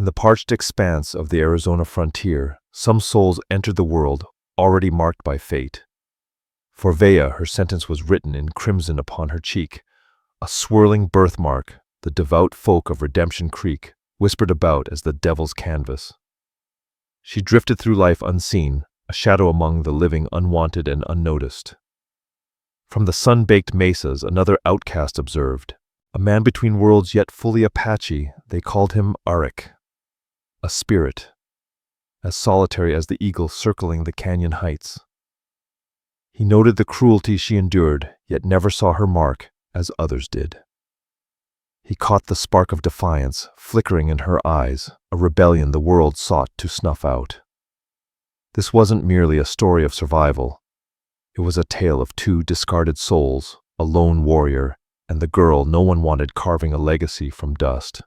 In the parched expanse of the Arizona frontier, some souls entered the world already marked by fate. For Veya, her sentence was written in crimson upon her cheek, a swirling birthmark the devout folk of Redemption Creek whispered about as the devil's canvas. She drifted through life unseen, a shadow among the living unwanted and unnoticed. From the sun-baked mesas, another outcast observed. A man between worlds yet fully Apache, they called him Aric. A spirit, as solitary as the eagle circling the canyon heights. He noted the cruelty she endured, yet never saw her mark as others did. He caught the spark of defiance flickering in her eyes, a rebellion the world sought to snuff out. This wasn't merely a story of survival. It was a tale of two discarded souls, a lone warrior, and the girl no one wanted carving a legacy from dust.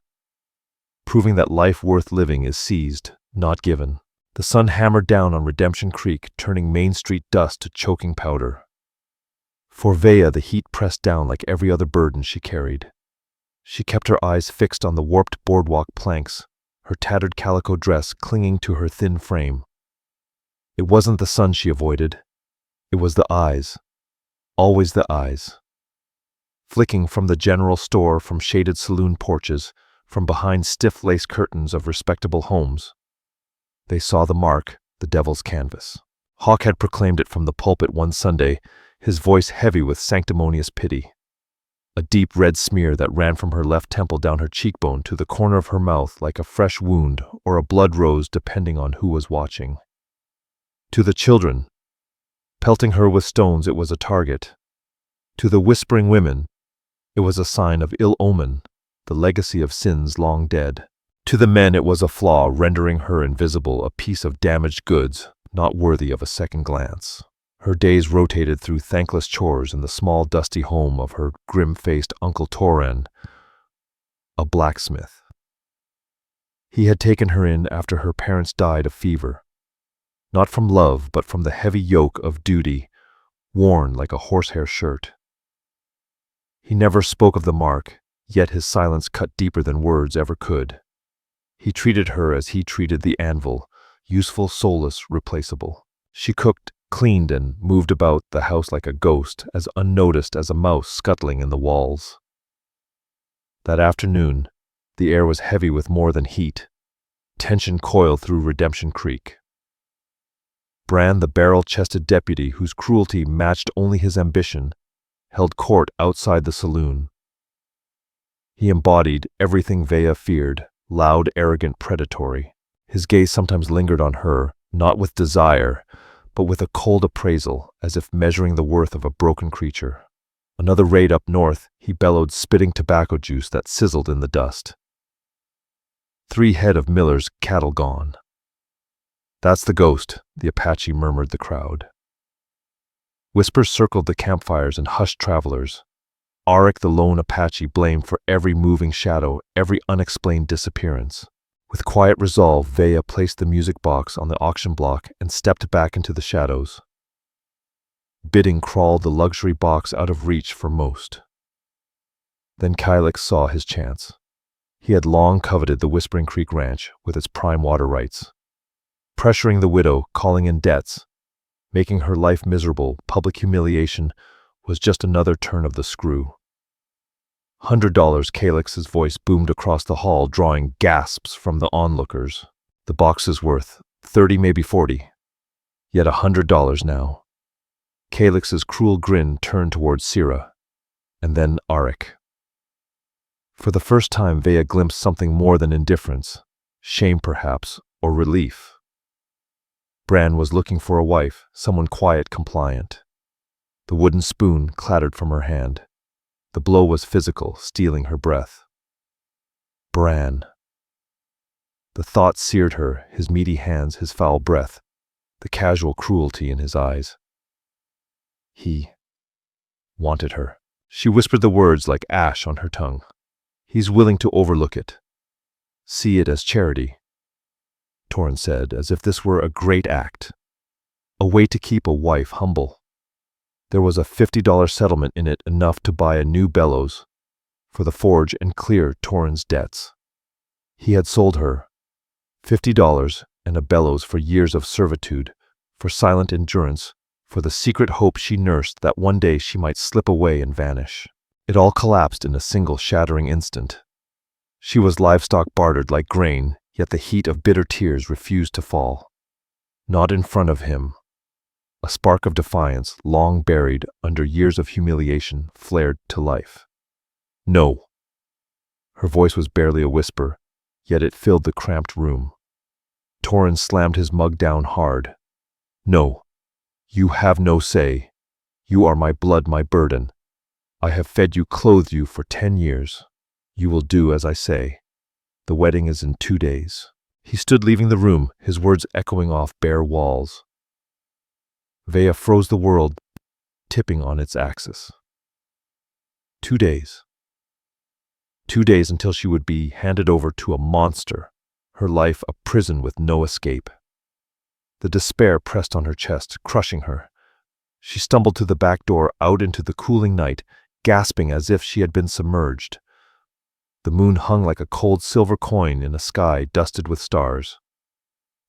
Proving that life worth living is seized, not given. The sun hammered down on Redemption Creek, turning Main Street dust to choking powder. For Veya, the heat pressed down like every other burden she carried. She kept her eyes fixed on the warped boardwalk planks, her tattered calico dress clinging to her thin frame. It wasn't the sun she avoided. It was the eyes. Always the eyes. Flicking from the general store, from shaded saloon porches, from behind stiff lace curtains of respectable homes. They saw the mark, the devil's canvas. Hawk had proclaimed it from the pulpit one Sunday, his voice heavy with sanctimonious pity. A deep red smear that ran from her left temple down her cheekbone to the corner of her mouth like a fresh wound or a blood rose depending on who was watching. To the children, pelting her with stones, it was a target. To the whispering women, it was a sign of ill omen, the legacy of sins long dead. To the men it was a flaw, rendering her invisible, a piece of damaged goods, not worthy of a second glance. Her days rotated through thankless chores in the small dusty home of her grim-faced Uncle Toran, a blacksmith. He had taken her in after her parents died of fever, not from love but from the heavy yoke of duty, worn like a horsehair shirt. He never spoke of the mark, yet his silence cut deeper than words ever could. He treated her as he treated the anvil, useful, soulless, replaceable. She cooked, cleaned, and moved about the house like a ghost, as unnoticed as a mouse scuttling in the walls. That afternoon, the air was heavy with more than heat. Tension coiled through Redemption Creek. Brann, the barrel-chested deputy whose cruelty matched only his ambition, held court outside the saloon. He embodied everything Veya feared, loud, arrogant, predatory. His gaze sometimes lingered on her, not with desire, but with a cold appraisal, as if measuring the worth of a broken creature. Another raid up north, he bellowed, spitting tobacco juice that sizzled in the dust. 3 head of Miller's cattle gone. That's the ghost, the Apache murmured the crowd. Whispers circled the campfires and hushed travelers. Aric, the lone Apache, blamed for every moving shadow, every unexplained disappearance. With quiet resolve, Veya placed the music box on the auction block and stepped back into the shadows. Bidding crawled the luxury box out of reach for most. Then Kylix saw his chance. He had long coveted the Whispering Creek Ranch with its prime water rights. Pressuring the widow, calling in debts, making her life miserable, public humiliation was just another turn of the screw. $100, Kylix's voice boomed across the hall, drawing gasps from the onlookers. The box is worth 30, maybe 40. Yet $100 now. Kylix's cruel grin turned towards Sira, and then Aric. For the first time, Veya glimpsed something more than indifference, shame perhaps, or relief. Brann was looking for a wife, someone quiet, compliant. The wooden spoon clattered from her hand. The blow was physical, stealing her breath. Brann. The thought seared her, his meaty hands, his foul breath, the casual cruelty in his eyes. He wanted her. She whispered the words like ash on her tongue. He's willing to overlook it. See it as charity, Torrin said, as if this were a great act. A way to keep a wife humble. There was a $50 settlement in it, enough to buy a new bellows for the forge and clear Torrin's debts. He had sold her, $50 and a bellows for years of servitude, for silent endurance, for the secret hope she nursed that one day she might slip away and vanish. It all collapsed in a single shattering instant. She was livestock bartered like grain, yet the heat of bitter tears refused to fall. Not in front of him. A spark of defiance, long buried under years of humiliation, flared to life. No. Her voice was barely a whisper, yet it filled the cramped room. Torrens slammed his mug down hard. No. You have no say. You are my blood, my burden. I have fed you, clothed you for 10 years. You will do as I say. The wedding is in 2 days. He stood leaving the room, his words echoing off bare walls. Veya froze the world, tipping on its axis. 2 days. 2 days until she would be handed over to a monster, her life a prison with no escape. The despair pressed on her chest, crushing her. She stumbled to the back door, out into the cooling night, gasping as if she had been submerged. The moon hung like a cold silver coin in a sky dusted with stars.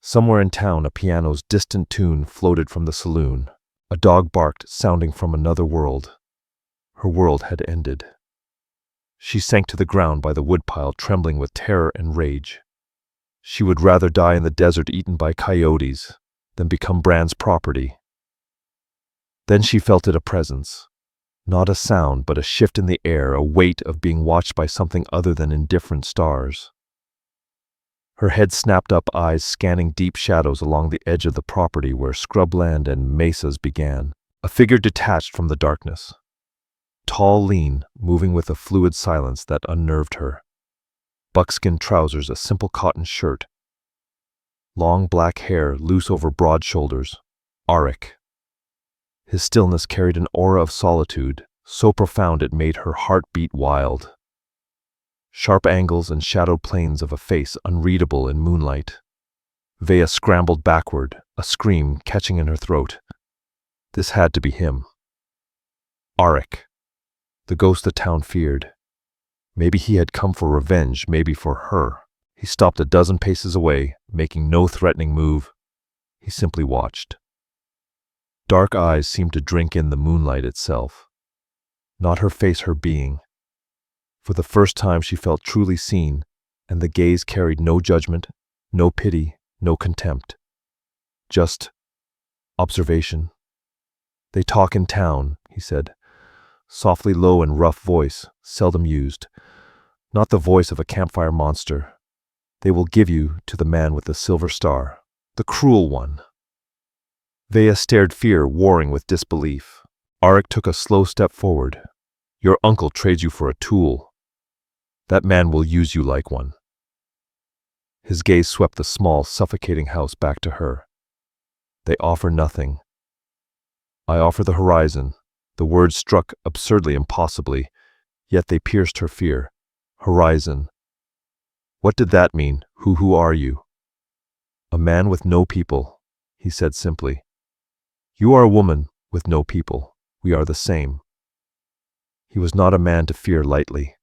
Somewhere in town, a piano's distant tune floated from the saloon. A dog barked, sounding from another world. Her world had ended. She sank to the ground by the woodpile, trembling with terror and rage. She would rather die in the desert eaten by coyotes than become Brann's property. Then she felt it, a presence. Not a sound, but a shift in the air, a weight of being watched by something other than indifferent stars. Her head snapped up, eyes scanning deep shadows along the edge of the property where scrubland and mesas began. A figure detached from the darkness. Tall, lean, moving with a fluid silence that unnerved her. Buckskin trousers, a simple cotton shirt. Long black hair loose over broad shoulders. Aric. His stillness carried an aura of solitude, so profound it made her heart beat wild. Sharp angles and shadowed planes of a face unreadable in moonlight. Veya scrambled backward, a scream catching in her throat. This had to be him. Aric. The ghost the town feared. Maybe he had come for revenge, maybe for her. He stopped a dozen paces away, making no threatening move. He simply watched. Dark eyes seemed to drink in the moonlight itself. Not her face, her being. For the first time she felt truly seen, and the gaze carried no judgment, no pity, no contempt. Just observation. They talk in town, he said. Softly low and rough voice, seldom used. Not the voice of a campfire monster. They will give you to the man with the silver star, the cruel one. Veya stared, fear warring with disbelief. Aric took a slow step forward. Your uncle trades you for a tool. That man will use you like one. His gaze swept the small, suffocating house back to her. They offer nothing. I offer the horizon. The words struck absurdly, impossibly, yet they pierced her fear. Horizon. What did that mean? Who are you? A man with no people, he said simply. You are a woman with no people. We are the same. He was not a man to fear lightly.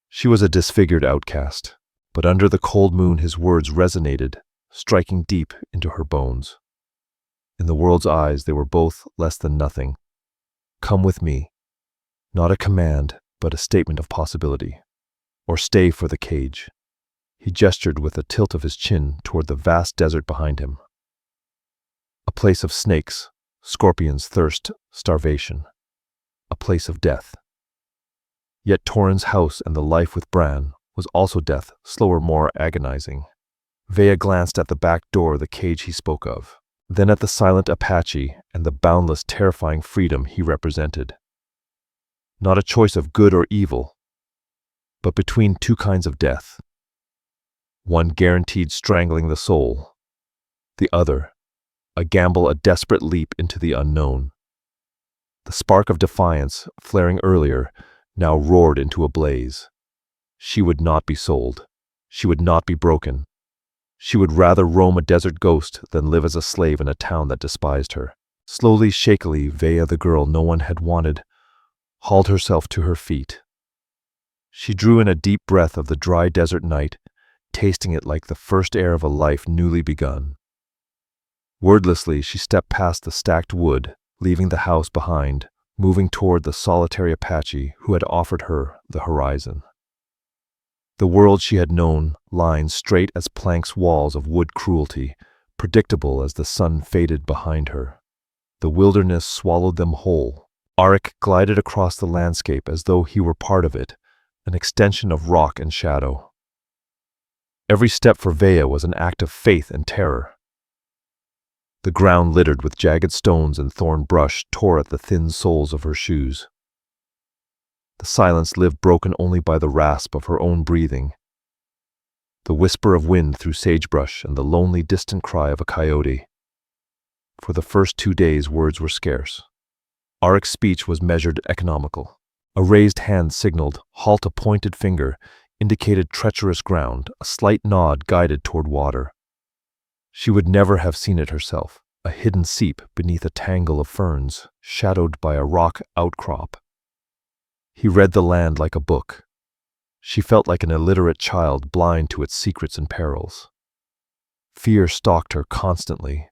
She was a disfigured outcast, but under the cold moon his words resonated, striking deep into her bones. In the world's eyes they were both less than nothing. Come with me. Not a command, but a statement of possibility. Or stay for the cage. He gestured with a tilt of his chin toward the vast desert behind him. A place of snakes, scorpions, thirst, starvation. A place of death. Yet Torrens' house and the life with Brann was also death, slower, more agonizing. Veya glanced at the back door, the cage he spoke of, then at the silent Apache and the boundless, terrifying freedom he represented. Not a choice of good or evil, but between two kinds of death. One guaranteed strangling the soul. The other, a gamble, a desperate leap into the unknown. The spark of defiance, flaring earlier, now roared into a blaze. She would not be sold. She would not be broken. She would rather roam a desert ghost than live as a slave in a town that despised her. Slowly, shakily, Veya, the girl no one had wanted, hauled herself to her feet. She drew in a deep breath of the dry desert night, tasting it like the first air of a life newly begun. Wordlessly, she stepped past the stacked wood, leaving the house behind, moving toward the solitary Apache who had offered her the horizon. The world she had known lined straight as planks walls of wood cruelty, predictable as the sun faded behind her. The wilderness swallowed them whole. Aric glided across the landscape as though he were part of it, an extension of rock and shadow. Every step for Veya was an act of faith and terror. The ground littered with jagged stones and thorn brush tore at the thin soles of her shoes. The silence lived broken only by the rasp of her own breathing, the whisper of wind through sagebrush and the lonely distant cry of a coyote. For the first 2 days words were scarce. Aric's speech was measured economical. A raised hand signaled halt, a pointed finger indicated treacherous ground, a slight nod guided toward water. She would never have seen it herself, a hidden seep beneath a tangle of ferns, shadowed by a rock outcrop. He read the land like a book. She felt like an illiterate child blind to its secrets and perils. Fear stalked her constantly.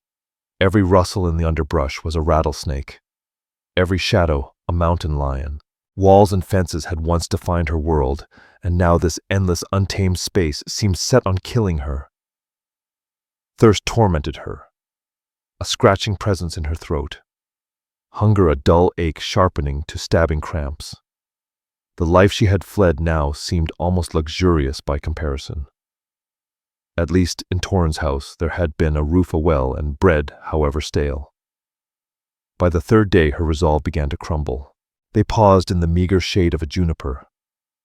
Every rustle in the underbrush was a rattlesnake. Every shadow, a mountain lion. Walls and fences had once defined her world, and now this endless, untamed space seemed set on killing her. Thirst tormented her, a scratching presence in her throat. Hunger, a dull ache sharpening to stabbing cramps. The life she had fled now seemed almost luxurious by comparison. At least in Torrens' house there had been a roof, a well, and bread, however stale. By the 3rd day her resolve began to crumble. They paused in the meager shade of a juniper.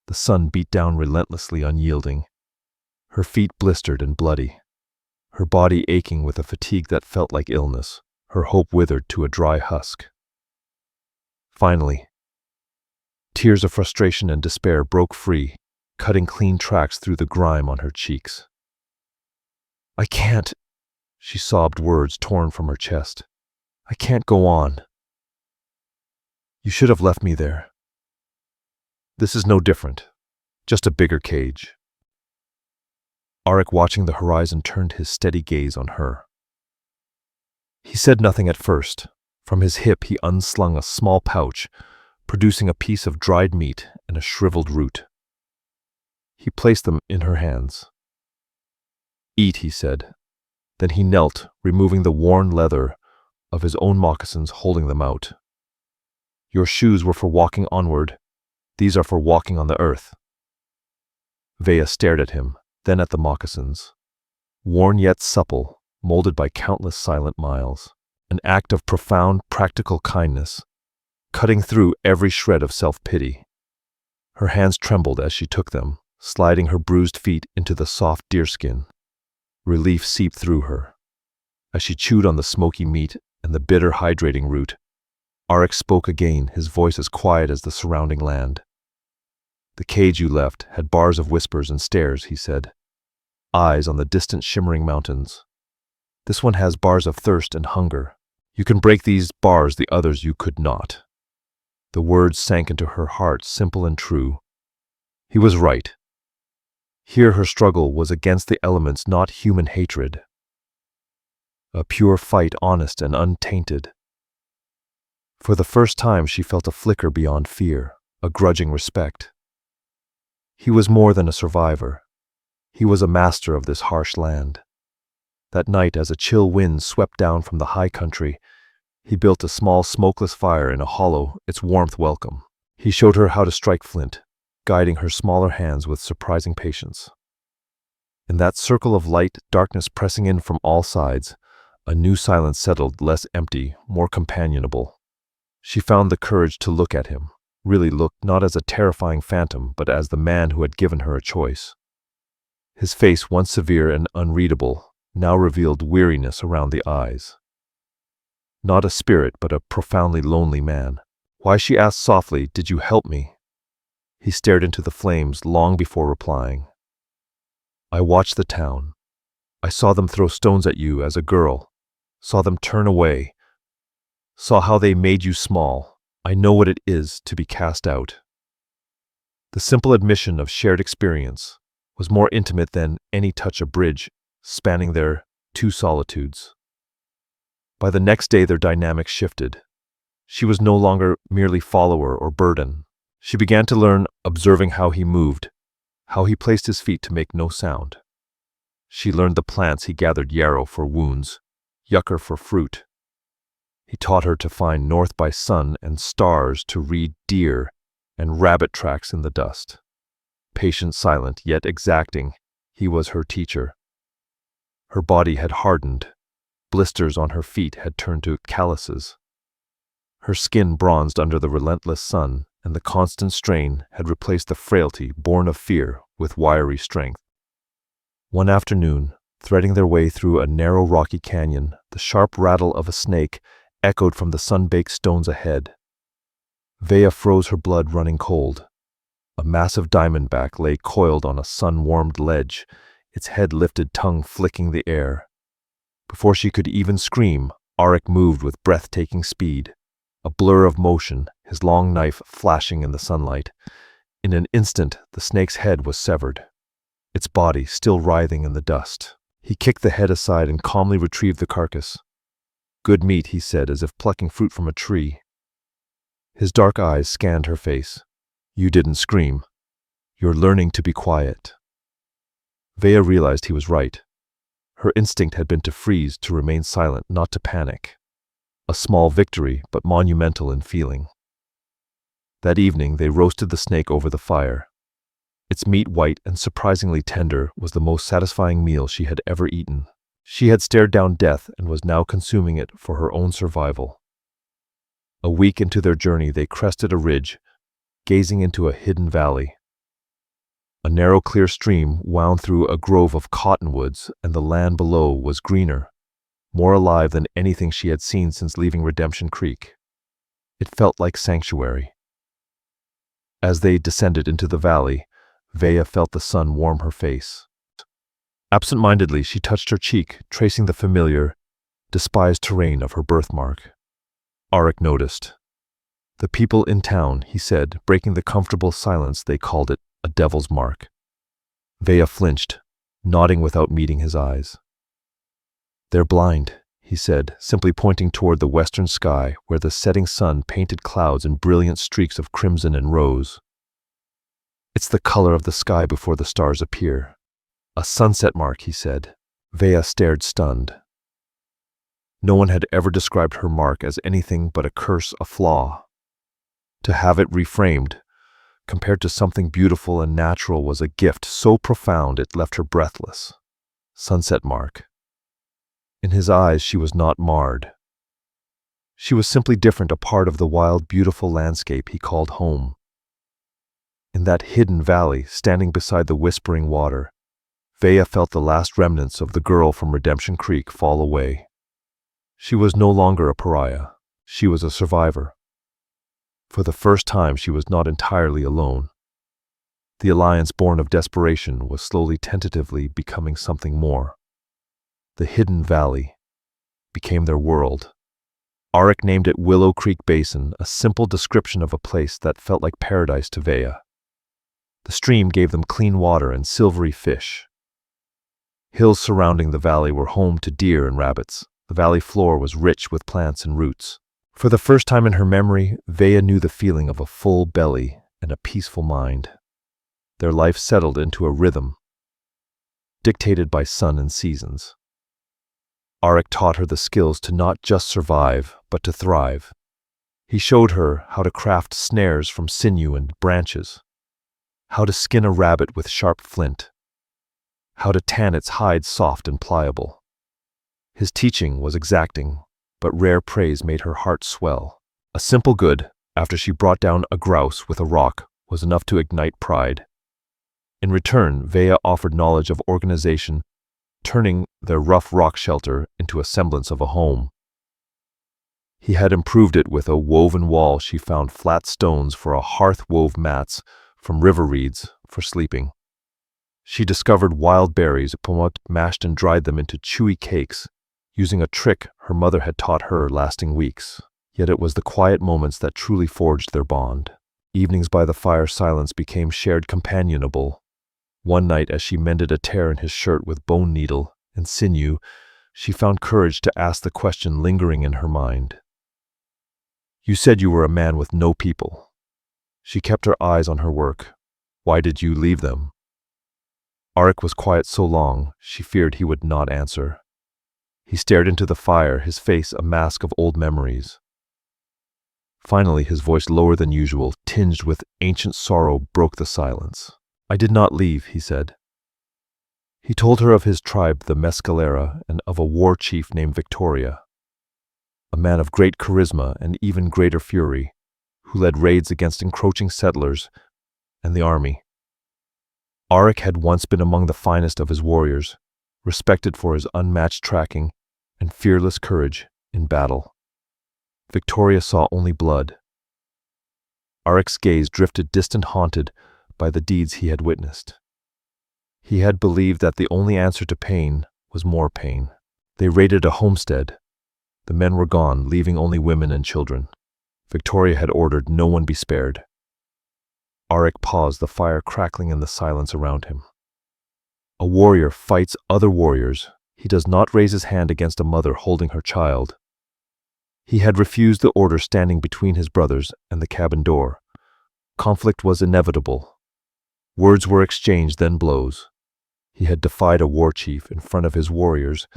The sun beat down relentlessly, unyielding. Her feet blistered and bloody, her body aching with a fatigue that felt like illness, her hope withered to a dry husk. Finally, tears of frustration and despair broke free, cutting clean tracks through the grime on her cheeks. "I can't," she sobbed, words torn from her chest. "I can't go on. You should have left me there. This is no different, just a bigger cage." Aric, watching the horizon, turned his steady gaze on her. He said nothing at first. From his hip he unslung a small pouch, producing a piece of dried meat and a shriveled root. He placed them in her hands. "Eat," he said. Then he knelt, removing the worn leather of his own moccasins, holding them out. "Your shoes were for walking onward. These are for walking on the earth." Veya stared at him, then at the moccasins. Worn yet supple, molded by countless silent miles. An act of profound, practical kindness, cutting through every shred of self-pity. Her hands trembled as she took them, sliding her bruised feet into the soft deerskin. Relief seeped through her. As she chewed on the smoky meat and the bitter, hydrating root, Aric spoke again, his voice as quiet as the surrounding land. "The cage you left had bars of whispers and stares," he said. "Eyes on the distant, shimmering mountains. This one has bars of thirst and hunger. You can break these bars, the others you could not." The words sank into her heart, simple and true. He was right. Here her struggle was against the elements, not human hatred. A pure fight, honest and untainted. For the first time she felt a flicker beyond fear, a grudging respect. He was more than a survivor. He was a master of this harsh land. That night, as a chill wind swept down from the high country, he built a small smokeless fire in a hollow, its warmth welcome. He showed her how to strike flint, guiding her smaller hands with surprising patience. In that circle of light, darkness pressing in from all sides, a new silence settled, less empty, more companionable. She found the courage to look at him, really look, not as a terrifying phantom, but as the man who had given her a choice. His face, once severe and unreadable, now revealed weariness around the eyes. Not a spirit, but a profoundly lonely man. "Why," she asked softly, "did you help me?" He stared into the flames long before replying. "I watched the town. I saw them throw stones at you as a girl, saw them turn away, saw how they made you small. I know what it is to be cast out." The simple admission of shared experience was more intimate than any touch a bridge spanning their two solitudes. By the next day, their dynamics shifted. She was no longer merely follower or burden. She began to learn, observing how he moved, how he placed his feet to make no sound. She learned the plants he gathered: yarrow for wounds, yucca for fruit. He taught her to find north by sun and stars, to read deer and rabbit tracks in the dust. Patient, silent, yet exacting, he was her teacher. Her body had hardened. Blisters on her feet had turned to calluses. Her skin bronzed under the relentless sun, and the constant strain had replaced the frailty born of fear with wiry strength. One afternoon, threading their way through a narrow rocky canyon, the sharp rattle of a snake echoed from the sun-baked stones ahead. Veya froze, her blood running cold. A massive diamondback lay coiled on a sun-warmed ledge, its head lifted, tongue flicking the air. Before she could even scream, Aric moved with breathtaking speed, a blur of motion, his long knife flashing in the sunlight. In an instant, the snake's head was severed, its body still writhing in the dust. He kicked the head aside and calmly retrieved the carcass. "Good meat," he said, as if plucking fruit from a tree. His dark eyes scanned her face. "You didn't scream. You're learning to be quiet." Veya realized he was right. Her instinct had been to freeze, to remain silent, not to panic. A small victory, but monumental in feeling. That evening, they roasted the snake over the fire. Its meat, white and surprisingly tender, was the most satisfying meal she had ever eaten. She had stared down death and was now consuming it for her own survival. A week into their journey, they crested a ridge, gazing into a hidden valley. A narrow, clear stream wound through a grove of cottonwoods, and the land below was greener, more alive than anything she had seen since leaving Redemption Creek. It felt like sanctuary. As they descended into the valley, Veya felt the sun warm her face. Absent-mindedly, she touched her cheek, tracing the familiar, despised terrain of her birthmark. Aric noticed. "The people in town," he said, breaking the comfortable silence, "they called it a devil's mark." Veya flinched, nodding without meeting his eyes. "They're blind," he said, simply pointing toward the western sky, where the setting sun painted clouds in brilliant streaks of crimson and rose. "It's the color of the sky before the stars appear." "A sunset mark," he said. Veya stared, stunned. No one had ever described her mark as anything but a curse, a flaw. To have it reframed, compared to something beautiful and natural, was a gift so profound it left her breathless. Sunset mark. In his eyes, she was not marred. She was simply different, a part of the wild, beautiful landscape he called home. In that hidden valley, standing beside the whispering water, Veya felt the last remnants of the girl from Redemption Creek fall away. She was no longer a pariah. She was a survivor. For the first time, she was not entirely alone. The alliance born of desperation was slowly, tentatively becoming something more. The hidden valley became their world. Aric named it Willow Creek Basin, a simple description of a place that felt like paradise to Veya. The stream gave them clean water and silvery fish. Hills surrounding the valley were home to deer and rabbits. The valley floor was rich with plants and roots. For the first time in her memory, Veya knew the feeling of a full belly and a peaceful mind. Their life settled into a rhythm, dictated by sun and seasons. Aric taught her the skills to not just survive, but to thrive. He showed her how to craft snares from sinew and branches, how to skin a rabbit with sharp flint, how to tan its hide soft and pliable. His teaching was exacting, but rare praise made her heart swell. A simple good, after she brought down a grouse with a rock, was enough to ignite pride. In return, Veya offered knowledge of organization, turning their rough rock shelter into a semblance of a home. He had improved it with a woven wall. She found flat stones for a hearth, wove mats from river reeds for sleeping. She discovered wild berries, mashed and dried them into chewy cakes, using a trick her mother had taught her lasting weeks. Yet it was the quiet moments that truly forged their bond. Evenings by the fire, silence became shared, companionable. One night, as she mended a tear in his shirt with bone needle and sinew, she found courage to ask the question lingering in her mind. "You said you were a man with no people." She kept her eyes on her work. "Why did you leave them?" Aric was quiet so long, she feared he would not answer. He stared into the fire, his face a mask of old memories. Finally, his voice lower than usual, tinged with ancient sorrow, broke the silence. "I did not leave," he said. He told her of his tribe, the Mescalera, and of a war chief named Victoria, a man of great charisma and even greater fury, who led raids against encroaching settlers and the army. Aric had once been among the finest of his warriors, respected for his unmatched tracking and fearless courage in battle. Victoria saw only blood. Aric's gaze drifted distant, haunted by the deeds he had witnessed. He had believed that the only answer to pain was more pain. They raided a homestead. The men were gone, leaving only women and children. Victoria had ordered no one be spared. Aric paused, the fire crackling in the silence around him. A warrior fights other warriors. He does not raise his hand against a mother holding her child. He had refused the order, standing between his brothers and the cabin door. Conflict was inevitable. Words were exchanged, then blows. He had defied a war chief in front of his warriors,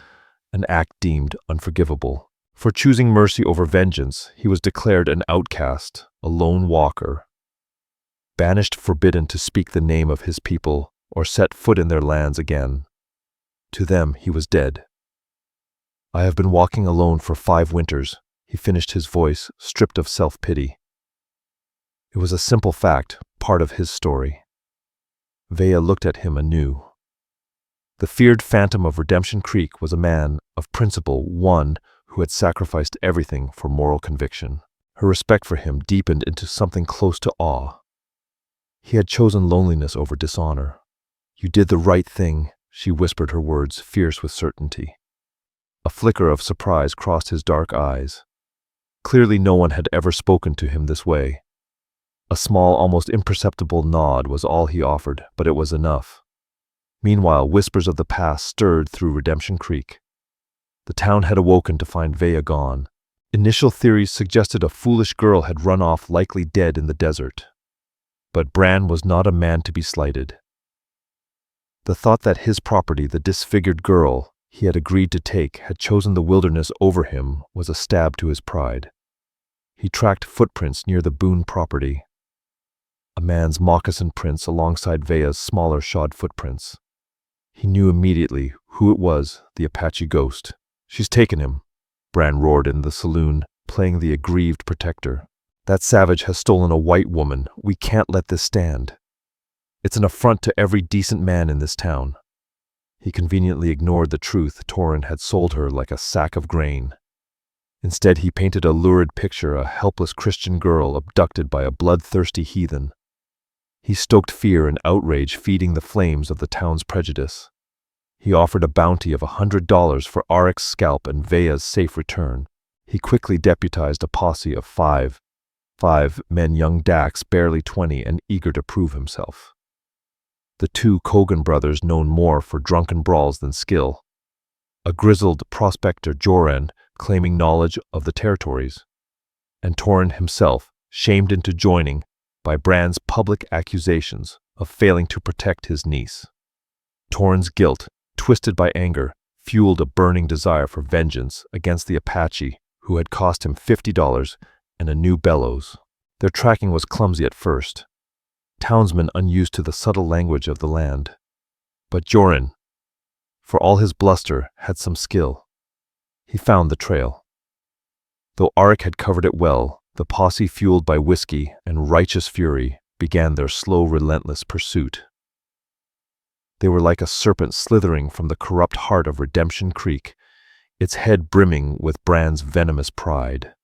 an act deemed unforgivable. For choosing mercy over vengeance, he was declared an outcast, a lone walker, banished, forbidden to speak the name of his people or set foot in their lands again. To them, he was dead. "I have been walking alone for 5 winters," he finished, his voice stripped of self-pity. It was a simple fact, part of his story. Veya looked at him anew. The feared phantom of Redemption Creek was a man of principle, one who had sacrificed everything for moral conviction. Her respect for him deepened into something close to awe. He had chosen loneliness over dishonor. "You did the right thing," she whispered, her words fierce with certainty. A flicker of surprise crossed his dark eyes. Clearly no one had ever spoken to him this way. A small, almost imperceptible nod was all he offered, but it was enough. Meanwhile, whispers of the past stirred through Redemption Creek. The town had awoken to find Veya gone. Initial theories suggested a foolish girl had run off, likely dead in the desert. But Brann was not a man to be slighted. The thought that his property, the disfigured girl he had agreed to take, had chosen the wilderness over him was a stab to his pride. He tracked footprints near the Boone property. A man's moccasin prints alongside Veya's smaller shod footprints. He knew immediately who it was, the Apache ghost. "She's taken him," Brann roared in the saloon, playing the aggrieved protector. "That savage has stolen a white woman. We can't let this stand. It's an affront to every decent man in this town." He conveniently ignored the truth. Torrin had sold her like a sack of grain. Instead, he painted a lurid picture, a helpless Christian girl abducted by a bloodthirsty heathen. He stoked fear and outrage, feeding the flames of the town's prejudice. He offered a bounty of $100 for Aric's scalp and Veya's safe return. He quickly deputized a posse of five men, young Dax, barely 20 and eager to prove himself. The 2 Kogan brothers, known more for drunken brawls than skill. A grizzled prospector, Joran, claiming knowledge of the territories. And Torrin himself, shamed into joining by Brann's public accusations of failing to protect his niece. Torrin's guilt, twisted by anger, fueled a burning desire for vengeance against the Apache, who had cost him $50 and a new bellows. Their tracking was clumsy at first, townsmen unused to the subtle language of the land. But Joran, for all his bluster, had some skill. He found the trail. Though Aric had covered it well, the posse, fueled by whiskey and righteous fury, began their slow, relentless pursuit. They were like a serpent slithering from the corrupt heart of Redemption Creek, its head brimming with Brann's venomous pride.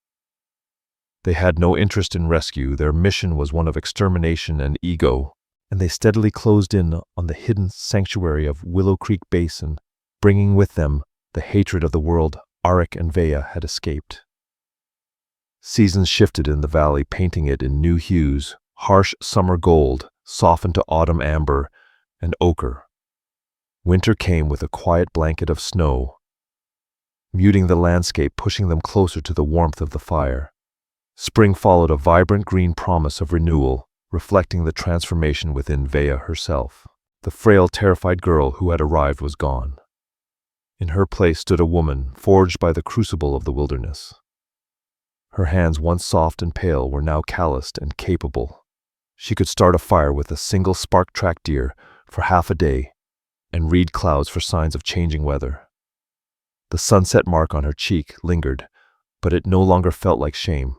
They had no interest in rescue. Their mission was one of extermination and ego, and they steadily closed in on the hidden sanctuary of Willow Creek Basin, bringing with them the hatred of the world Aric and Veya had escaped. Seasons shifted in the valley, painting it in new hues: harsh summer gold, softened to autumn amber, and ochre. Winter came with a quiet blanket of snow, muting the landscape, pushing them closer to the warmth of the fire. Spring followed, a vibrant green promise of renewal, reflecting the transformation within Veya herself. The frail, terrified girl who had arrived was gone. In her place stood a woman, forged by the crucible of the wilderness. Her hands, once soft and pale, were now calloused and capable. She could start a fire with a single spark-tracked deer for half a day and read clouds for signs of changing weather. The sunset mark on her cheek lingered, but it no longer felt like shame.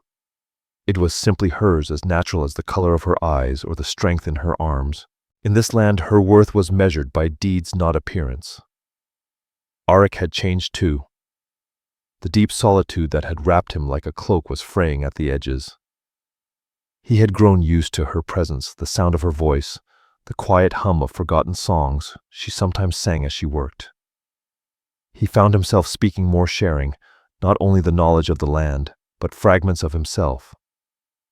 It was simply hers, as natural as the color of her eyes or the strength in her arms. In this land, her worth was measured by deeds, not appearance. Aric had changed too. The deep solitude that had wrapped him like a cloak was fraying at the edges. He had grown used to her presence, the sound of her voice, the quiet hum of forgotten songs she sometimes sang as she worked. He found himself speaking more, sharing not only the knowledge of the land, but fragments of himself.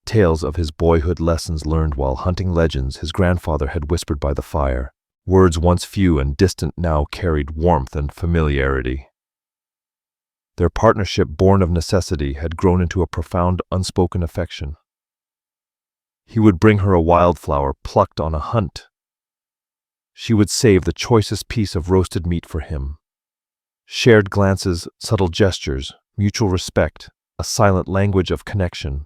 Tales of his boyhood, lessons learned while hunting, legends his grandfather had whispered by the fire. Words once few and distant now carried warmth and familiarity. Their partnership, born of necessity, had grown into a profound, unspoken affection. He would bring her a wildflower plucked on a hunt. She would save the choicest piece of roasted meat for him. Shared glances, subtle gestures, mutual respect, a silent language of connection.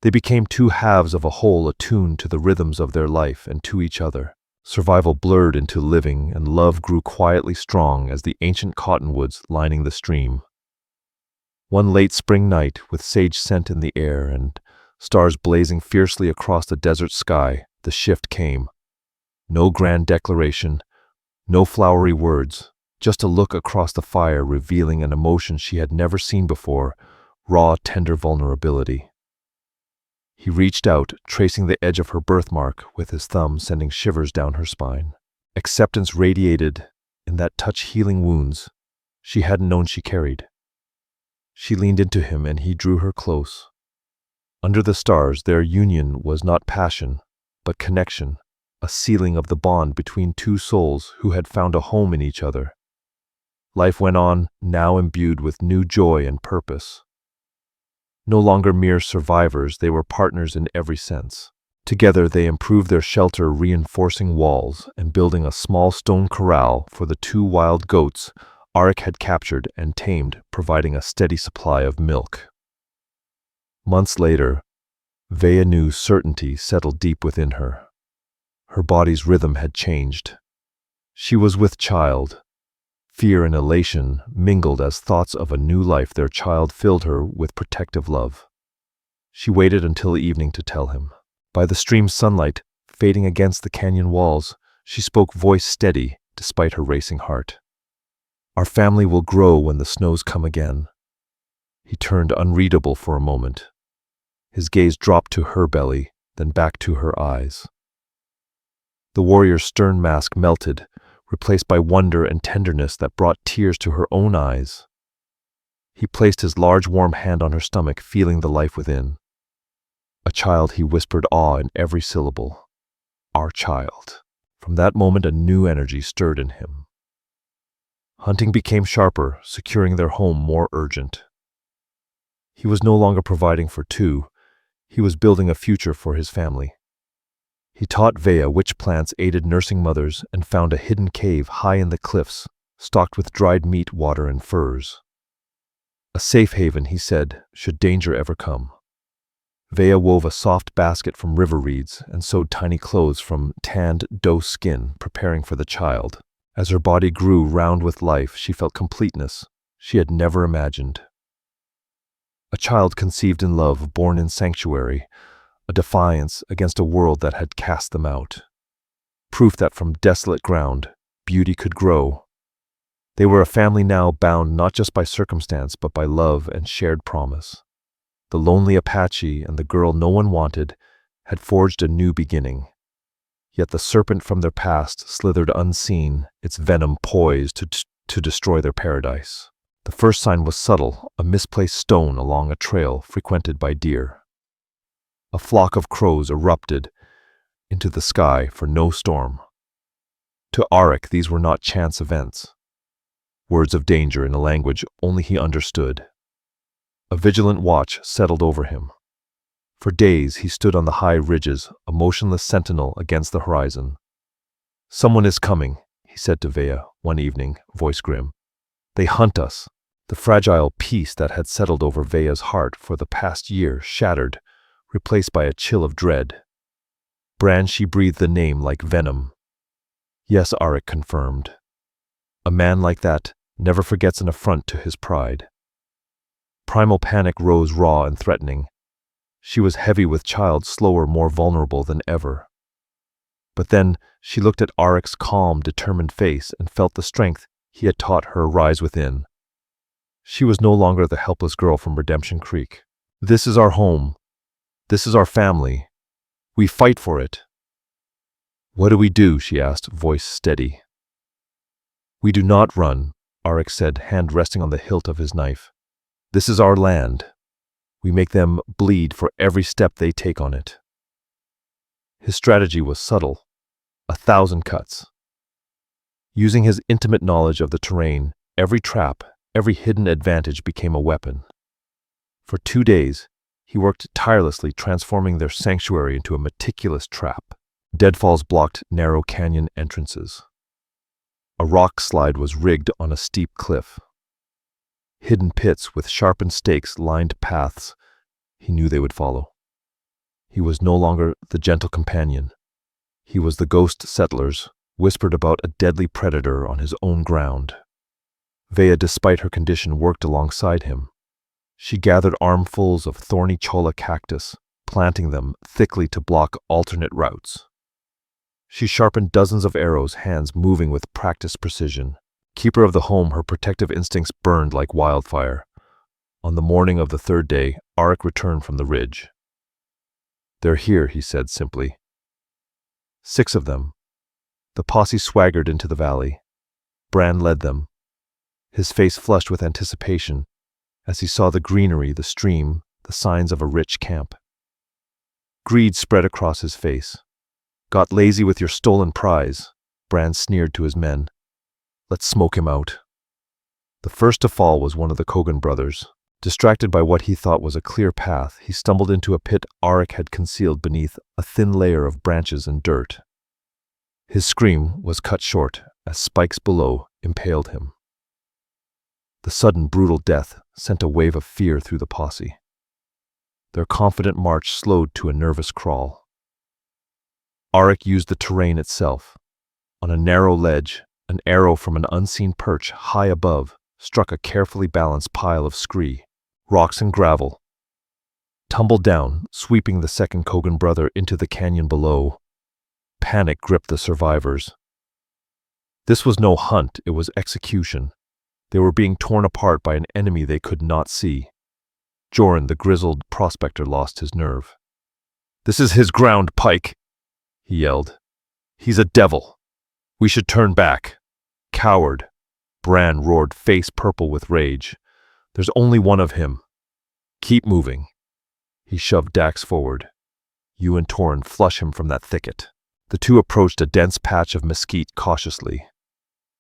They became two halves of a whole, attuned to the rhythms of their life and to each other. Survival blurred into living, and love grew quietly strong as the ancient cottonwoods lining the stream. One late spring night, with sage scent in the air and stars blazing fiercely across the desert sky, the shift came. No grand declaration, no flowery words, just a look across the fire revealing an emotion she had never seen before, raw, tender vulnerability. He reached out, tracing the edge of her birthmark with his thumb, sending shivers down her spine. Acceptance radiated in that touch, healing wounds she hadn't known she carried. She leaned into him and he drew her close. Under the stars, their union was not passion, but connection, a sealing of the bond between two souls who had found a home in each other. Life went on, now imbued with new joy and purpose. No longer mere survivors, they were partners in every sense. Together they improved their shelter, reinforcing walls and building a small stone corral for the two wild goats Aric had captured and tamed, providing a steady supply of milk. Months later, Veya knew certainty settled deep within her. Her body's rhythm had changed. She was with child. Fear and elation mingled as thoughts of a new life. Their child filled her with protective love. She waited until evening to tell him. By the stream's sunlight, fading against the canyon walls, she spoke, voice steady despite her racing heart. "Our family will grow when the snows come again." He turned unreadable for a moment. His gaze dropped to her belly, then back to her eyes. The warrior's stern mask melted, replaced by wonder and tenderness that brought tears to her own eyes. He placed his large, warm hand on her stomach, feeling the life within. "A child," he whispered, awe in every syllable. "Our child." From that moment, a new energy stirred in him. Hunting became sharper, securing their home more urgent. He was no longer providing for two, he was building a future for his family. He taught Veya which plants aided nursing mothers and found a hidden cave high in the cliffs, stocked with dried meat, water, and furs. A safe haven, he said, should danger ever come. Veya wove a soft basket from river reeds and sewed tiny clothes from tanned doe skin, preparing for the child. As her body grew round with life, she felt completeness she had never imagined. A child conceived in love, born in sanctuary, a defiance against a world that had cast them out. Proof that from desolate ground, beauty could grow. They were a family now, bound not just by circumstance, but by love and shared promise. The lonely Apache and the girl no one wanted had forged a new beginning. Yet the serpent from their past slithered unseen, its venom poised to destroy their paradise. The first sign was subtle, a misplaced stone along a trail frequented by deer. A flock of crows erupted, into the sky for no storm. To Aric, these were not chance events. Words of danger in a language only he understood. A vigilant watch settled over him. For days he stood on the high ridges, a motionless sentinel against the horizon. "Someone is coming," he said to Veya one evening, voice grim. "They hunt us." The fragile peace that had settled over Veya's heart for the past year shattered, replaced by a chill of dread. Brann, she breathed the name like venom. "Yes," Aric confirmed. "A man like that never forgets an affront to his pride." Primal panic rose raw and threatening. She was heavy with child, slower, more vulnerable than ever. But then she looked at Aric's calm, determined face and felt the strength he had taught her rise within. She was no longer the helpless girl from Redemption Creek. "This is our home. This is our family. We fight for it." "What do we do?" she asked, voice steady. "We do not run," Aric said, hand resting on the hilt of his knife. "This is our land. We make them bleed for every step they take on it." His strategy was subtle, 1,000 cuts. Using his intimate knowledge of the terrain, every trap, every hidden advantage became a weapon. For 2 days, he worked tirelessly, transforming their sanctuary into a meticulous trap. Deadfalls blocked narrow canyon entrances. A rock slide was rigged on a steep cliff. Hidden pits with sharpened stakes lined paths he knew they would follow. He was no longer the gentle companion. He was the ghost settlers whispered about a deadly predator on his own ground. Veya, despite her condition, worked alongside him. She gathered armfuls of thorny cholla cactus, planting them thickly to block alternate routes. She sharpened dozens of arrows, hands moving with practiced precision. Keeper of the home, her protective instincts burned like wildfire. On the morning of the 3rd day, Aric returned from the ridge. "They're here," he said simply. 6 of them. The posse swaggered into the valley. Brann led them, his face flushed with anticipation as he saw the greenery, the stream, the signs of a rich camp. Greed spread across his face. "Got lazy with your stolen prize," Brann sneered to his men. "Let's smoke him out." The first to fall was one of the Kogan brothers. Distracted by what he thought was a clear path, he stumbled into a pit Aric had concealed beneath a thin layer of branches and dirt. His scream was cut short as spikes below impaled him. The sudden, brutal death sent a wave of fear through the posse. Their confident march slowed to a nervous crawl. Aric used the terrain itself. On a narrow ledge, an arrow from an unseen perch high above struck a carefully balanced pile of scree, rocks and gravel. Tumbled down, sweeping the second Kogan brother into the canyon below. Panic gripped the survivors. This was no hunt, it was execution. They were being torn apart by an enemy they could not see. Joran, the grizzled prospector, lost his nerve. "This is his ground, Pike," he yelled. "He's a devil. We should turn back." "Coward," Brann roared, face purple with rage. "There's only one of him. Keep moving." He shoved Dax forward. "You and Torin flush him from that thicket." The two approached a dense patch of mesquite cautiously.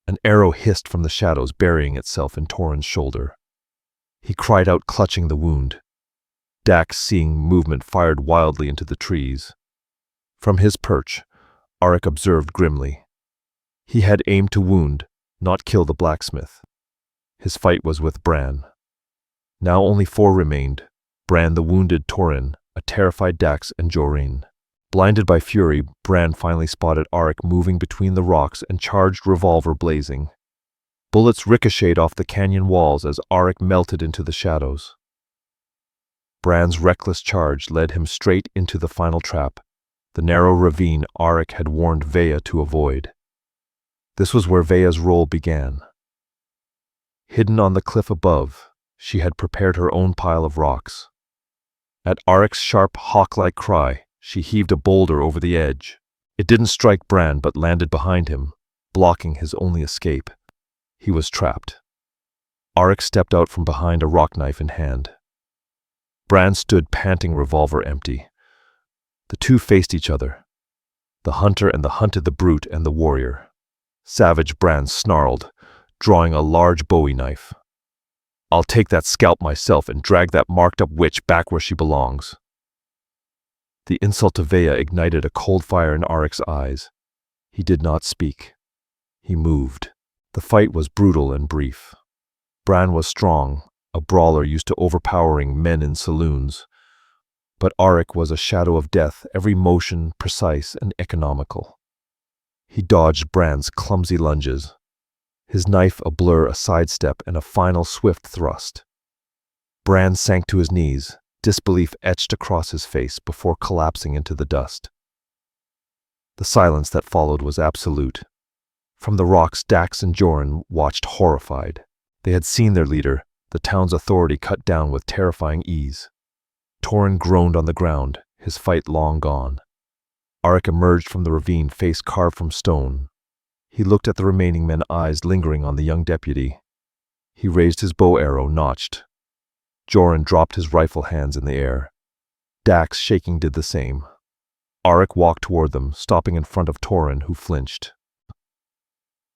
An arrow hissed from the shadows, burying itself in Torin's shoulder. He cried out, clutching the wound. Dax, seeing movement, fired wildly into the trees. From his perch, Aric observed grimly. He had aimed to wound, not kill the blacksmith. His fight was with Brann. Now only 4 remained: Brann, the wounded Torin, a terrified Dax, and Jorin. Blinded by fury, Brann finally spotted Aric moving between the rocks and charged, revolver blazing. Bullets ricocheted off the canyon walls as Aric melted into the shadows. Brann's reckless charge led him straight into the final trap, the narrow ravine Aric had warned Veya to avoid. This was where Veya's role began. Hidden on the cliff above, she had prepared her own pile of rocks. At Aric's sharp, hawk-like cry, she heaved a boulder over the edge. It didn't strike Brann but landed behind him, blocking his only escape. He was trapped. Aric stepped out from behind, a rock knife in hand. Brann stood panting, revolver empty. The two faced each other. the hunter and the hunted, the brute and the warrior. Savage Brann snarled, drawing a large bowie knife. I'll take that scalp myself and drag that marked-up witch back where she belongs. The insult to Veya ignited a cold fire in Aric's eyes. He did not speak. He moved. The fight was brutal and brief. Brann was strong, a brawler used to overpowering men in saloons. But Aric was a shadow of death, every motion precise and economical. He dodged Brann's clumsy lunges, his knife a blur, a sidestep, and a final swift thrust. Brann sank to his knees, disbelief etched across his face before collapsing into the dust. The silence that followed was absolute. From the rocks, Dax and Joran watched horrified. They had seen their leader, the town's authority, cut down with terrifying ease. Torin groaned on the ground, his fight long gone. Aric emerged from the ravine, face carved from stone. He looked at the remaining men, eyes lingering on the young deputy. He raised his bow arrow, notched. Joran dropped his rifle, hands in the air. Dax, shaking, did the same. Aric walked toward them, stopping in front of Torin, who flinched.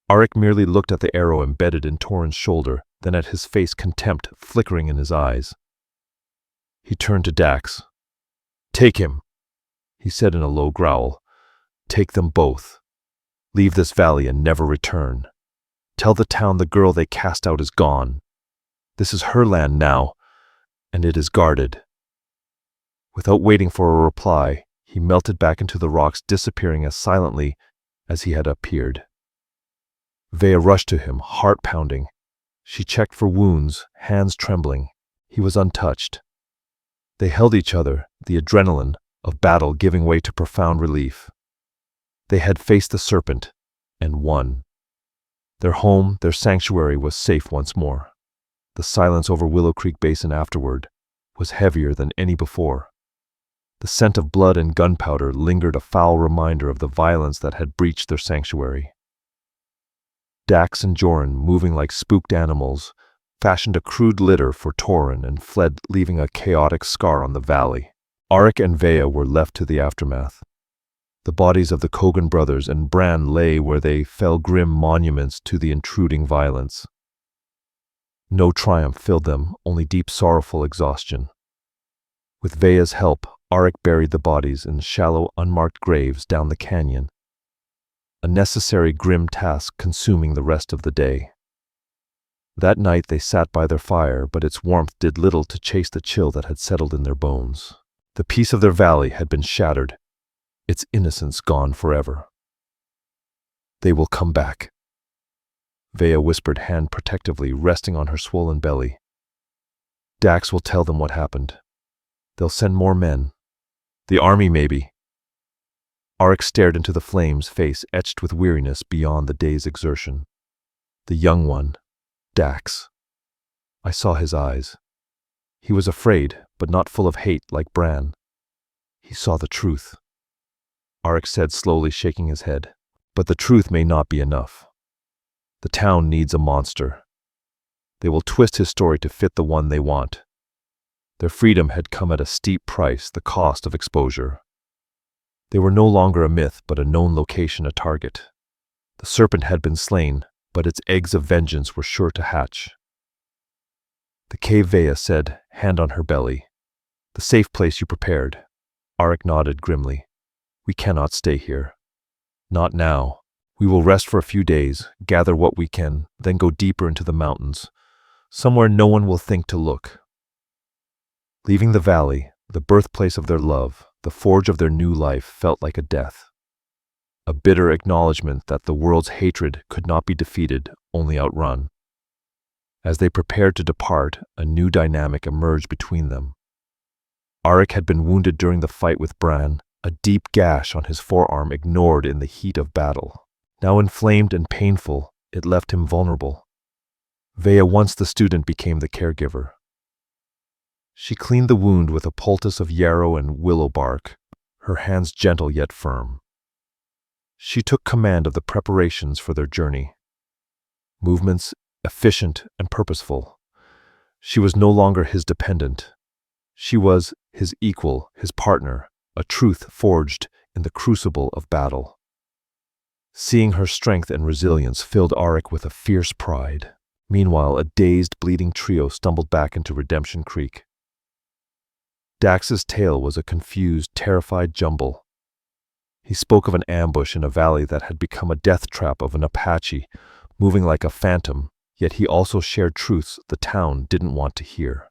Aric merely looked at the arrow embedded in Torin's shoulder, then at his face, contempt flickering in his eyes. He turned to Dax. "Take him," he said in a low growl. "Take them both. Leave this valley and never return. Tell the town the girl they cast out is gone. This is her land now, and it is guarded." Without waiting for a reply, he melted back into the rocks, disappearing as silently as he had appeared. Veya rushed to him, heart pounding. She checked for wounds, hands trembling. He was untouched. They held each other, the adrenaline of battle giving way to profound relief. They had faced the serpent and won. Their home, their sanctuary, was safe once more. The silence over Willow Creek Basin afterward was heavier than any before. The scent of blood and gunpowder lingered, a foul reminder of the violence that had breached their sanctuary. Dax and Joran, moving like spooked animals, fashioned a crude litter for Torin and fled, leaving a chaotic scar on the valley. Aric and Veya were left to the aftermath. The bodies of the Kogan brothers and Brann lay where they fell, grim monuments to the intruding violence. No triumph filled them, only deep sorrowful exhaustion. With Veya's help, Aric buried the bodies in shallow, unmarked graves down the canyon, a necessary grim task consuming the rest of the day. That night they sat by their fire, but its warmth did little to chase the chill that had settled in their bones. The peace of their valley had been shattered, its innocence gone forever. "They will come back," Veya whispered, hand protectively resting on her swollen belly. "Dax will tell them what happened. They'll send more men. The army, maybe." Aric stared into the flames, face etched with weariness beyond the day's exertion. The young one, Dax. I saw his eyes. He was afraid, but not full of hate like Brann. He saw the truth. Aric said slowly, shaking his head. "But the truth may not be enough. The town needs a monster. They will twist his story to fit the one they want." Their freedom had come at a steep price, the cost of exposure. They were no longer a myth, but a known location, a target. The serpent had been slain, but its eggs of vengeance were sure to hatch. "The cave," Veya said, hand on her belly. "The safe place you prepared." Aric nodded grimly. "We cannot stay here. Not now. We will rest for a few days, gather what we can, then go deeper into the mountains, somewhere no one will think to look." Leaving the valley, the birthplace of their love, the forge of their new life, felt like a death. A bitter acknowledgement that the world's hatred could not be defeated, only outrun. As they prepared to depart, a new dynamic emerged between them. Aric had been wounded during the fight with Brann, a deep gash on his forearm ignored in the heat of battle. Now inflamed and painful, it left him vulnerable. Veya, once the student, became the caregiver. She cleaned the wound with a poultice of yarrow and willow bark, her hands gentle yet firm. She took command of the preparations for their journey. Movements efficient and purposeful. She was no longer his dependent. She was his equal, his partner, a truth forged in the crucible of battle. Seeing her strength and resilience filled Aric with a fierce pride. Meanwhile, a dazed, bleeding trio stumbled back into Redemption Creek. Dax's tale was a confused, terrified jumble. He spoke of an ambush in a valley that had become a death trap of an Apache, moving like a phantom, yet he also shared truths the town didn't want to hear.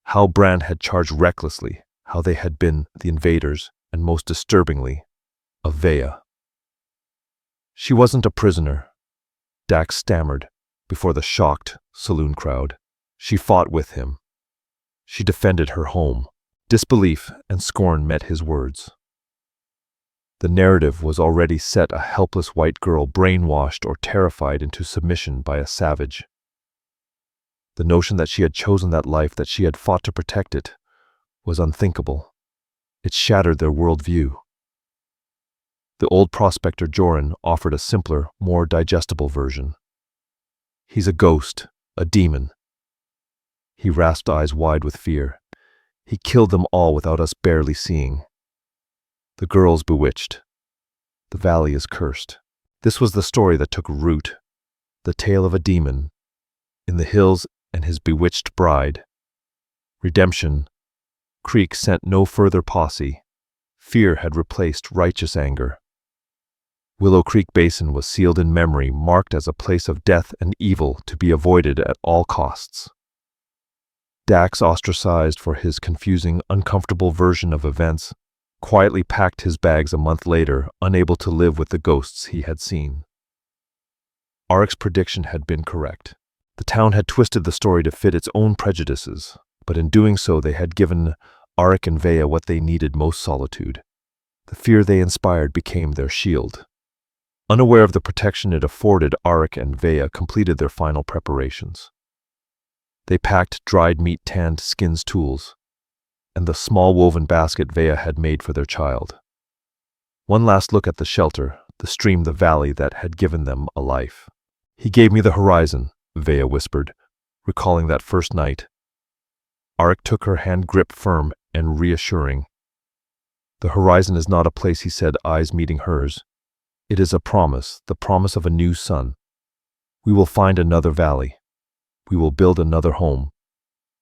How Brann had charged recklessly, how they had been the invaders, and most disturbingly, a Veya. She wasn't a prisoner, Dax stammered before the shocked saloon crowd. She fought with him. She defended her home. Disbelief and scorn met his words. The narrative was already set, a helpless white girl brainwashed or terrified into submission by a savage. The notion that she had chosen that life, that she had fought to protect it, was unthinkable. It shattered their worldview. The old prospector Joran offered a simpler, more digestible version. He's a ghost, a demon. He rasped, eyes wide with fear. He killed them all without us barely seeing. The girl's bewitched. The valley is cursed. This was the story that took root. The tale of a demon in the hills and his bewitched bride. Redemption Creek sent no further posse. Fear had replaced righteous anger. Willow Creek Basin was sealed in memory, marked as a place of death and evil to be avoided at all costs. Dax, ostracized for his confusing, uncomfortable version of events, quietly packed his bags a month later, unable to live with the ghosts he had seen. Aric's prediction had been correct. The town had twisted the story to fit its own prejudices, but in doing so they had given Aric and Veya what they needed most: solitude. The fear they inspired became their shield. Unaware of the protection it afforded, Aric and Veya completed their final preparations. They packed dried meat, tanned skins, tools, and the small woven basket Veya had made for their child. One last look at the shelter, the stream, the valley that had given them a life. "He gave me the horizon," Veya whispered, recalling that first night. Aric took her hand, grip firm and reassuring. "The horizon is not a place," he said, eyes meeting hers. "It is a promise, the promise of a new sun. We will find another valley. We will build another home.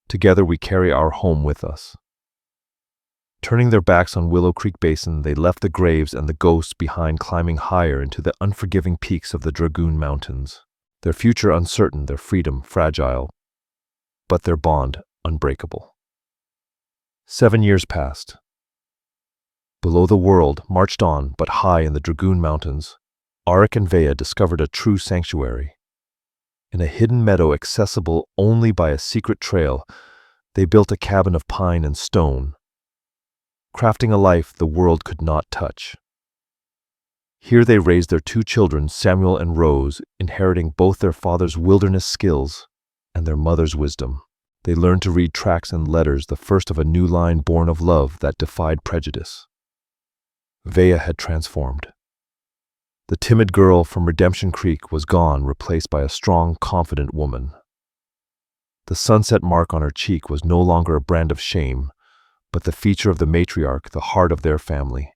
Together we carry our home with us." Turning their backs on Willow Creek Basin, they left the graves and the ghosts behind, climbing higher into the unforgiving peaks of the Dragoon Mountains. Their future uncertain, their freedom fragile, but their bond unbreakable. 7 years passed. Below, the world marched on, but high in the Dragoon Mountains, Aric and Veya discovered a true sanctuary. In a hidden meadow accessible only by a secret trail, they built a cabin of pine and stone, crafting a life the world could not touch. Here they raised their 2 children, Samuel and Rose, inheriting both their father's wilderness skills and their mother's wisdom. They learned to read tracts and letters, the first of a new line born of love that defied prejudice. Veya had transformed. The timid girl from Redemption Creek was gone, replaced by a strong, confident woman. The sunset mark on her cheek was no longer a brand of shame, but the feature of the matriarch, the heart of their family.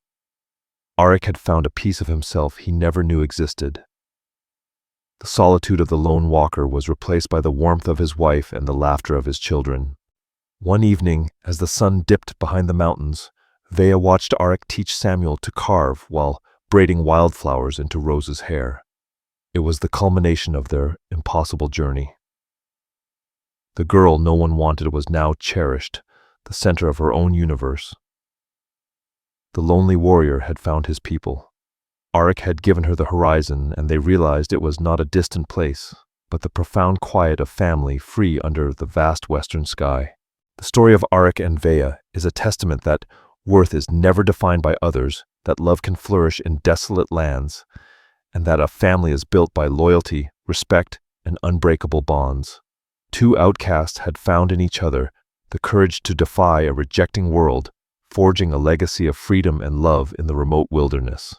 Aric had found a piece of himself he never knew existed. The solitude of the lone walker was replaced by the warmth of his wife and the laughter of his children. One evening, as the sun dipped behind the mountains, Veya watched Aric teach Samuel to carve while braiding wildflowers into Rose's hair. It was the culmination of their impossible journey. The girl no one wanted was now cherished, the center of her own universe. The lonely warrior had found his people. Aric had given her the horizon, and they realized it was not a distant place, but the profound quiet of family free under the vast western sky. The story of Aric and Veya is a testament that worth is never defined by others, that love can flourish in desolate lands, and that a family is built by loyalty, respect, and unbreakable bonds. 2 outcasts had found in each other the courage to defy a rejecting world, forging a legacy of freedom and love in the remote wilderness.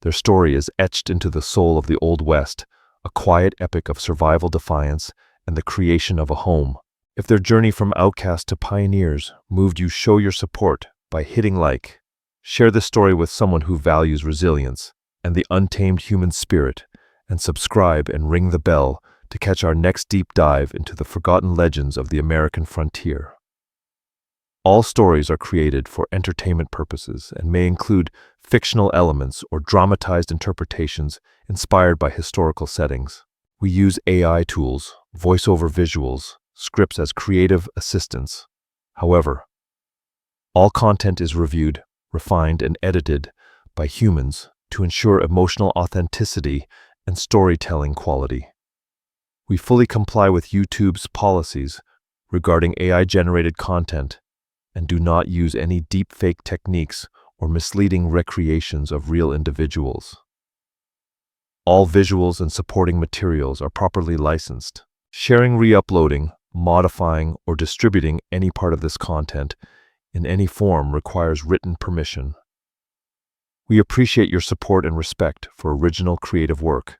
Their story is etched into the soul of the Old West, a quiet epic of survival, defiance, and the creation of a home. If their journey from outcast to pioneers moved you, show your support by hitting like, Share this story with someone who values resilience and the untamed human spirit, and subscribe and ring the bell to catch our next deep dive into the forgotten legends of the American frontier. All stories are created for entertainment purposes and may include fictional elements or dramatized interpretations inspired by historical settings. We use AI tools, voiceover visuals, scripts as creative assistants. However, all content is reviewed, refined, and edited by humans to ensure emotional authenticity and storytelling quality. We fully comply with YouTube's policies regarding AI-generated content and do not use any deepfake techniques or misleading recreations of real individuals. All visuals and supporting materials are properly licensed. Sharing, re-uploading, modifying, or distributing any part of this content in any form requires written permission. We appreciate your support and respect for original creative work.